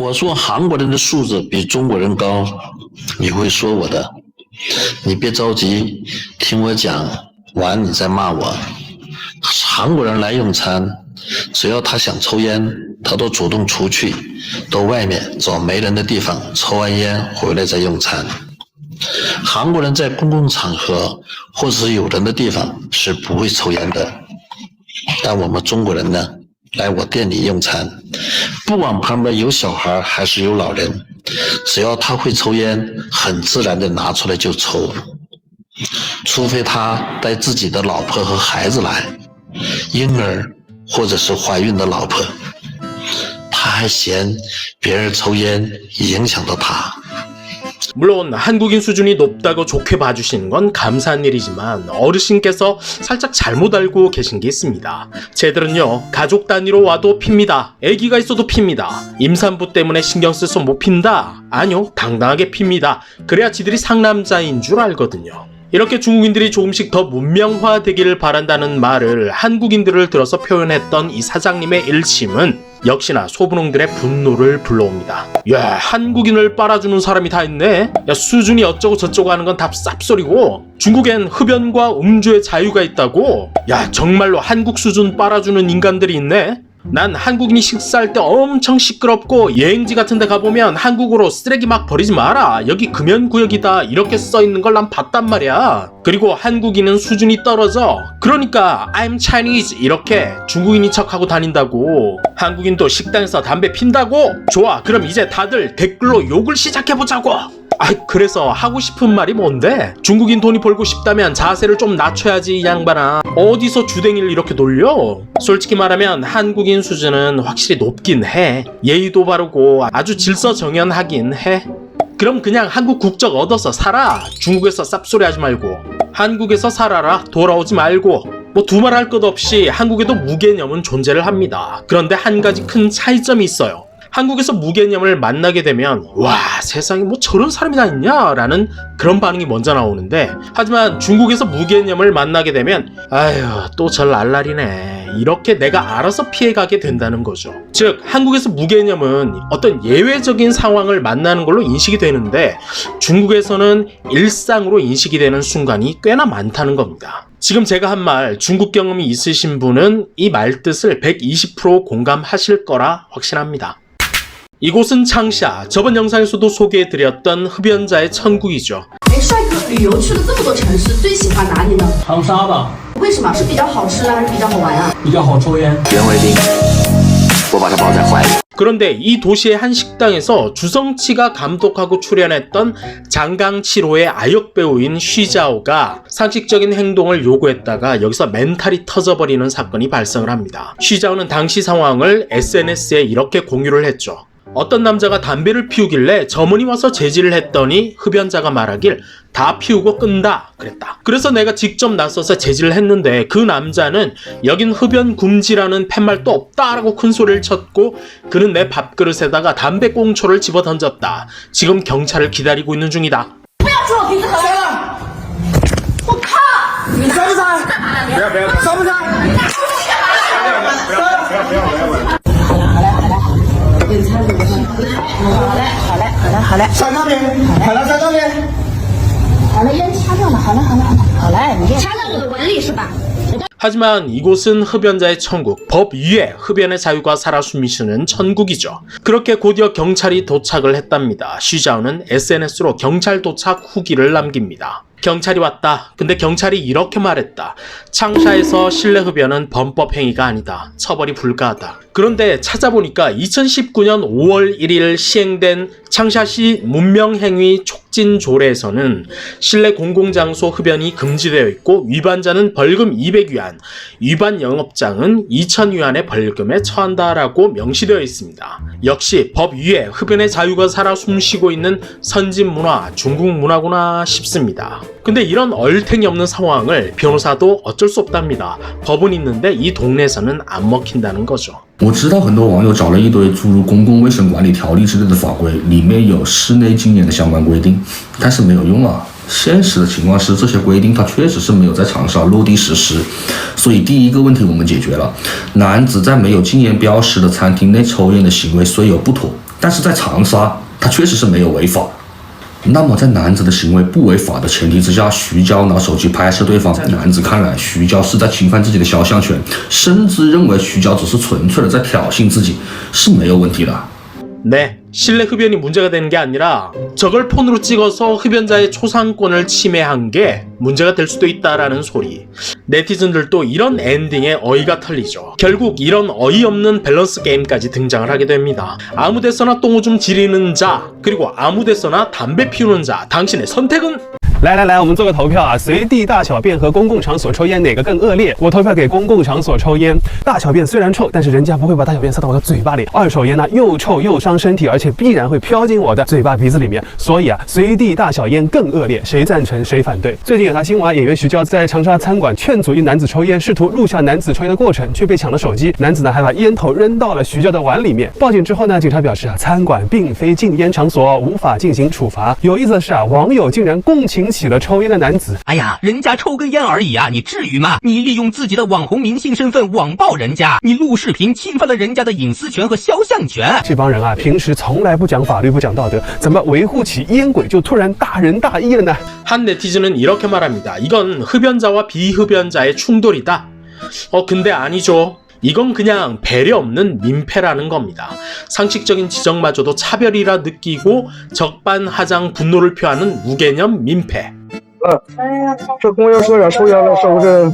我说韩国人的素质比中国人高，你会说我的，你别着急，听我讲完你再骂我。韩国人来用餐，只要他想抽烟，他都主动出去，到外面找没人的地方抽完烟回来再用餐。韩国人在公共场合或者是有人的地方是不会抽烟的，但我们中国人呢，来我店里用餐，不管旁边有小孩还是有老人，只要他会抽烟，很自然的拿出来就抽，除非他带自己的老婆和孩子来，婴儿或者是怀孕的老婆，他还嫌别人抽烟影响到他。 물론 한국인 수준이 높다고 좋게 봐주시는 건 감사한 일이지만 어르신께서 살짝 잘못 알고 계신 게 있습니다. 쟤들은요, 가족 단위로 와도 핍니다. 아기가 있어도 핍니다. 임산부 때문에 신경 써서 못 핀다? 아니요, 당당하게 핍니다. 그래야 지들이 상남자인 줄 알거든요. 이렇게 중국인들이 조금씩 더 문명화되기를 바란다는 말을 한국인들을 들어서 표현했던 이 사장님의 일침은 역시나 소분홍들의 분노를 불러옵니다. 야, 한국인을 빨아주는 사람이 다 있네? 야, 수준이 어쩌고 저쩌고 하는 건 다 쌉소리고 중국엔 흡연과 음주의 자유가 있다고? 야, 정말로 한국 수준 빨아주는 인간들이 있네? 난 한국인이 식사할 때 엄청 시끄럽고 여행지 같은 데 가보면 한국어로 쓰레기 막 버리지 마라, 여기 금연구역이다 이렇게 써있는 걸 난 봤단 말이야. 그리고 한국인은 수준이 떨어져, 그러니까 I'm Chinese 이렇게 중국인인 척하고 다닌다고. 한국인도 식당에서 담배 핀다고? 좋아, 그럼 이제 다들 댓글로 욕을 시작해보자고. 그래서 하고 싶은 말이 뭔데? 중국인 돈이 벌고 싶다면 자세를 좀 낮춰야지 이 양반아. 어디서 주댕이를 이렇게 돌려? 솔직히 말하면 한국인 수준은 확실히 높긴 해. 예의도 바르고 아주 질서정연하긴 해. 그럼 그냥 한국 국적 얻어서 살아. 중국에서 쌉소리 하지 말고. 한국에서 살아라. 돌아오지 말고. 뭐 두말할 것 없이 한국에도 무개념은 존재를 합니다. 그런데 한 가지 큰 차이점이 있어요. 한국에서 무개념을 만나게 되면 와, 세상에 뭐 저런 사람이 다 있냐? 라는 그런 반응이 먼저 나오는데, 하지만 중국에서 무개념을 만나게 되면 아휴, 또 절 알라리네 이렇게 내가 알아서 피해가게 된다는 거죠. 즉 한국에서 무개념은 어떤 예외적인 상황을 만나는 걸로 인식이 되는데 중국에서는 일상으로 인식이 되는 순간이 꽤나 많다는 겁니다. 지금 제가 한 말 중국 경험이 있으신 분은 이 말뜻을 120% 공감하실 거라 확신합니다. 이곳은 창샤, 저번 영상에서도 소개해드렸던 흡연자의 천국이죠. 帅哥，旅游去了这么多城市，最喜欢哪里呢？长沙吧，为什么？是比较好吃啊，还是比较好玩啊？比较好抽烟。袁伟斌，我把他抱在怀里。 그런데 이 도시의 한 식당에서 주성치가 감독하고 출연했던 장강치로의 아역 배우인 쉬자오가 상식적인 행동을 요구했다가 여기서 멘탈이 터져버리는 사건이 발생을 합니다. 쉬자오는 당시 상황을 SNS에 이렇게 공유를 했죠. 어떤 남자가 담배를 피우길래 점원이 와서 제지를 했더니 흡연자가 말하길 다 피우고 끈다 그랬다. 그래서 내가 직접 나서서 제지를 했는데 그 남자는 여긴 흡연 금지라는 팻말도 없다라고 큰 소리를 쳤고 그는 내 밥그릇에다가 담배 꽁초를 집어 던졌다. 지금 경찰을 기다리고 있는 중이다. 不要说我鼻子很臭！我靠！你酸不酸？不要，酸不酸？好嘞，上那边，好了，上那边。好了，烟掐掉了，好嘞，你掐在我的碗里是吧？ 하지만 이곳은 흡연자의 천국, 법 위에 흡연의 자유가 살아 숨쉬는 천국이죠. 그렇게 곧이어 경찰이 도착을 했답니다. 쉬자오는 SNS로 경찰 도착 후기를 남깁니다. 경찰이 왔다. 근데 경찰이 이렇게 말했다. 창샤에서 실내 흡연은 범법 행위가 아니다. 처벌이 불가하다. 그런데 찾아보니까 2019년 5월 1일 시행된 창샤시 문명행위 촉진 조례에서는 실내 공공장소 흡연이 금지되어 있고 위반자는 벌금 200위안, 위반 영업장은 2000위안의 벌금에 처한다라고 명시되어 있습니다. 역시 법 위에 흡연의 자유가 살아 숨쉬고 있는 선진 문화, 중국 문화구나 싶습니다. 근데 이런 얼탱이 없는 상황을 변호사도 어쩔 수 없답니다. 법은 있는데 이 동네에서는 안 먹힌다는 거죠. 我知道很多网友找了一堆诸如公共卫生管理条例之类的法规，里面有室内禁烟的相关规定，但是没有用啊。现实的情况是，这些规定它确实是没有在场上落地实施。所以第一个问题我们解决了，男子在没有禁烟标识的餐厅内抽烟的行为虽有不妥，但是在长沙，他确实是没有违法。那么在男子的行为不违法的前提之下，徐娇拿手机拍摄对方，在男子看来，徐娇是在侵犯自己的肖像权，甚至认为徐娇只是纯粹的在挑衅自己，是没有问题的。 네, 실내 흡연이 문제가 되는 게 아니라 저걸 폰으로 찍어서 흡연자의 초상권을 침해한 게 문제가 될 수도 있다라는 소리. 네티즌들도 이런 엔딩에 어이가 털리죠. 결국 이런 어이없는 밸런스 게임까지 등장을 하게 됩니다. 아무데서나 똥오줌 지리는 자, 그리고 아무데서나 담배 피우는 자, 당신의 선택은? 来来来，我们做个投票啊！随地大小便和公共场所抽烟哪个更恶劣？我投票给公共场所抽烟。大小便虽然臭，但是人家不会把大小便塞到我的嘴巴里。二手烟呢，又臭又伤身体，而且必然会飘进我的嘴巴鼻子里面。所以啊，随地大小烟更恶劣，谁赞成谁反对？最近有条新闻，演员徐娇在长沙餐馆劝阻一男子抽烟，试图录下男子抽烟的过程，却被抢了手机。男子呢还把烟头扔到了徐娇的碗里面。报警之后呢，警察表示啊，餐馆并非禁烟场所，无法进行处罚。有意思的是啊，网友竟然共情起了抽烟的男子。哎呀，人家抽根烟而已啊，你至于吗？你利用自己的网红明星身份网暴人家，你录视频侵犯了人家的隐私权和肖像权。这帮人啊，平时从来不讲法律不讲道德，怎么维护起烟鬼就突然大仁大义了呢？ 한 네티즌은 이렇게 말합니다. 이건 흡연자와 비흡연자의 충돌이다. 근데 아니죠. 이건 그냥 배려 없는 민폐라는 겁니다. 상식적인 지적마저도 차별이라 느끼고 적반하장 분노를 표하는 무개념 민폐. 这公交车上抽烟了，是不是？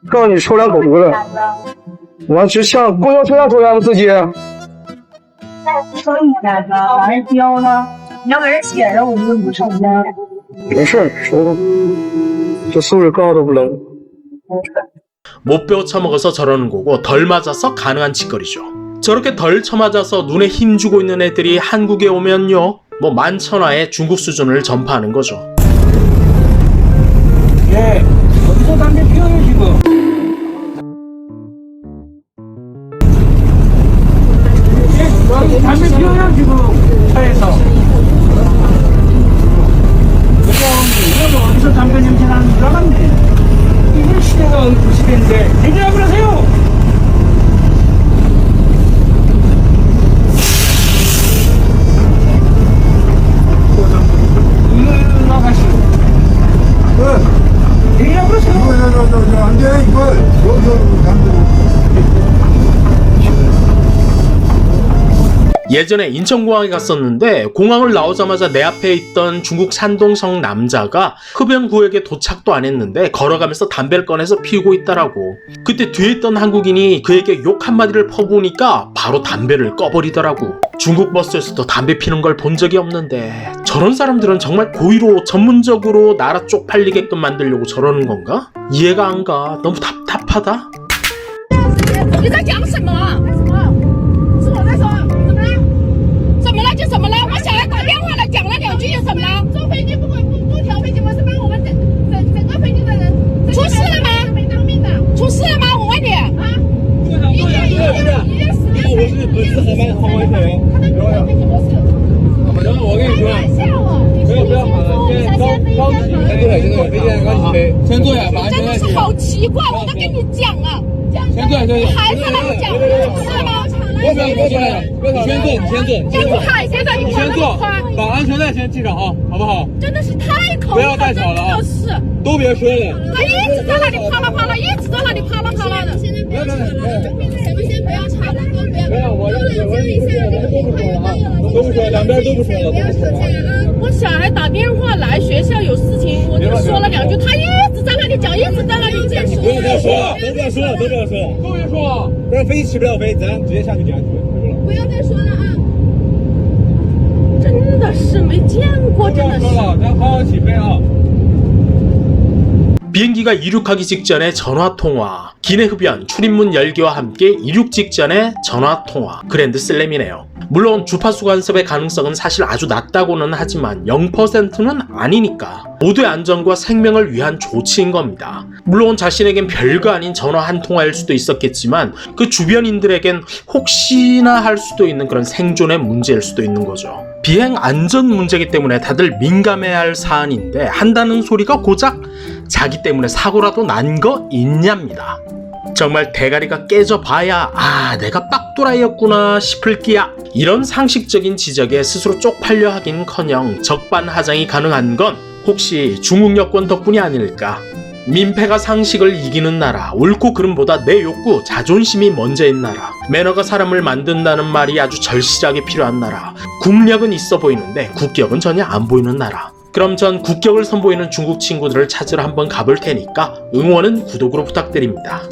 告诉你抽两口毒了，我去上公交车上抽烟吗？自己？抽一天的，把人标了，你要给人写着，我们不抽烟。没事，抽吧。这素质高都不能。 못 배워 처먹어서 저러는 거고 덜 맞아서 가능한 짓거리죠. 저렇게 덜 쳐맞아서 눈에 힘주고 있는 애들이 한국에 오면요 뭐 만천하의 중국 수준을 전파하는 거죠. 예, 어디서 담배 피워요 지금? 예, 담배 피워요 지금 차에서. 여러분 어디서 담배 냄새 나는 줄 알았네. 이번 시대가 어느 시대인데 대기업을 하세요. 나가시. 대기업을 하세요. 안돼 이걸 예전에 인천공항에 갔었는데 공항을 나오자마자 내 앞에 있던 중국 산동성 남자가 흡연 구역에 도착도 안 했는데 걸어가면서 담배를 꺼내서 피우고 있더라고. 그때 뒤에 있던 한국인이 그에게 욕 한마디를 퍼부으니까 바로 담배를 꺼버리더라고. 중국 버스에서도 담배 피는 걸 본 적이 없는데 저런 사람들은 정말 고의로 전문적으로 나라 쪽팔리게끔 만들려고 저러는 건가? 이해가 안 가. 너무 답답하다. 你在讲什么？是我在说，怎么了？就怎么了？我小孩打电话了，讲了2句就怎么了？坐飞机不调飞机，我是帮我们整个飞机的人。出事了吗？没当命的。出事了吗？我问你。啊？一件事。不是航班飞人。他的飞机不是。我跟你说，不要喊了，现在高级飞机高级飞，先坐下，把安全带系上。真的是好奇怪，我都跟你讲了。先坐下，先坐。还在那里讲，是吗？不要说了，你先坐，你先坐，把安全带先系上啊，好不好？真的是太口不要太吵了啊！都别说了。他一直在那里啪啦啪啦，一直在那里啪啦啪啦的。现在不要吵了，咱们先不要吵了，都不要。都冷静一下，这个很快要到了。都不说，两边都不说了，不要吵架啊！我小孩打电话来学校有事情，我就说了2句，他一直在那里讲，一直在那里解释。不要再说了，都不要说了，都别说了。不然飞机起不了飞，咱直接下去讲去。不要再说了啊！真的是没见过，真的是。咱好好起飞啊！ 비행기가 이륙하기 직전에 전화통화, 기내 흡연, 출입문 열기와 함께 이륙 직전에 전화통화, 그랜드 슬램이네요. 물론 주파수 간섭의 가능성은 사실 아주 낮다고는 하지만 0%는 아니니까 모두의 안전과 생명을 위한 조치인 겁니다. 물론 자신에겐 별거 아닌 전화 한 통화일 수도 있었겠지만 그 주변인들에겐 혹시나 할 수도 있는 그런 생존의 문제일 수도 있는 거죠. 비행 안전 문제이기 때문에 다들 민감해야 할 사안인데 한다는 소리가 고작 자기 때문에 사고라도 난 거 있냐입니다. 정말 대가리가 깨져봐야 내가 빡도라이였구나 싶을 끼야. 이런 상식적인 지적에 스스로 쪽팔려 하긴커녕 적반하장이 가능한 건 혹시 중국 여권 덕분이 아닐까. 민폐가 상식을 이기는 나라, 옳고 그름보다 내 욕구, 자존심이 먼저인 나라, 매너가 사람을 만든다는 말이 아주 절실하게 필요한 나라, 국력은 있어 보이는데 국격은 전혀 안 보이는 나라. 그럼 전 국격을 선보이는 중국 친구들을 찾으러 한번 가볼 테니까 응원은 구독으로 부탁드립니다.